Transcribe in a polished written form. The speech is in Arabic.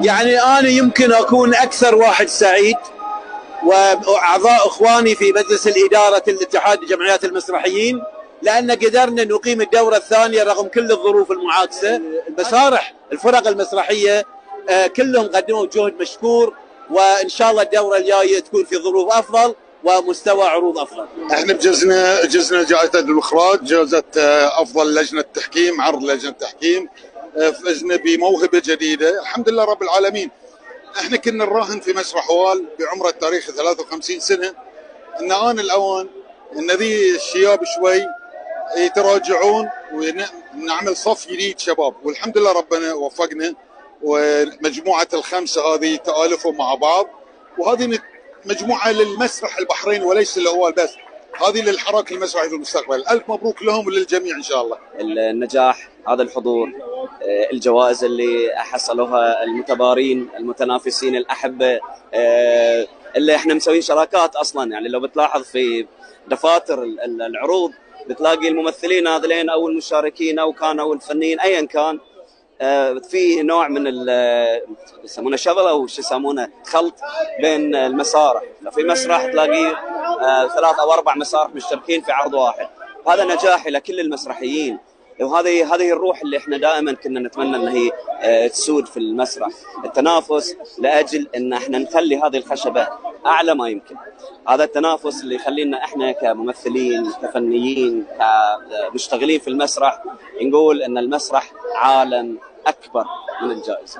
يعني أنا يمكن أكون أكثر واحد سعيد، وأعضاء إخواني في مجلس الإدارة الاتحاد الجمعيات المسرحيين، لأن قدرنا نقيم الدورة الثانية رغم كل الظروف المعاكسة. المسارح الفرق المسرحية كلهم قدموا جهد مشكور، وإن شاء الله الدورة الجاية تكون في ظروف أفضل ومستوى عروض أفضل. احنا بجزنا جائزة الإخراج، جائزة أفضل لجنة تحكيم، عرض لجنة تحكيم، فزنا بموهبة جديدة الحمد لله رب العالمين. احنا كنا نراهن في مسرح وال بعمر التاريخي 53 سنة ان آن الأوان ان ذي الشياب شوي يتراجعون ونعمل صف جديد شباب، والحمد لله ربنا وفقنا، ومجموعة الخمسة هذه تآلفوا مع بعض، وهذه مجموعة للمسرح البحرين وليس للأول بس، هذه للحراك المسرحي في المستقبل. ألف مبروك لهم وللجميع إن شاء الله. النجاح، هذا الحضور، الجوائز اللي حصلوها المتبارين المتنافسين الأحبة، اللي احنا مسوين شراكات أصلا. يعني لو بتلاحظ في دفاتر العروض بتلاقي الممثلين هذين أو المشاركين أو كانوا الفنيين أيا كان، في نوع من يسمونه شغله او شو يسمونه خلط بين المسارح. في مسرح تلاقي 3 أو 4 مسارح مشتركين في عرض واحد، هذا نجاح لكل المسرحيين. وهذه الروح اللي احنا دائما كنا نتمنى ان هي تسود في المسرح، التنافس لاجل ان احنا نخلي هذه الخشبه اعلى ما يمكن. هذا التنافس اللي يخلينا احنا كممثلين كفنيين كمشتغلين في المسرح نقول ان المسرح عالم اكبر من الجائزه.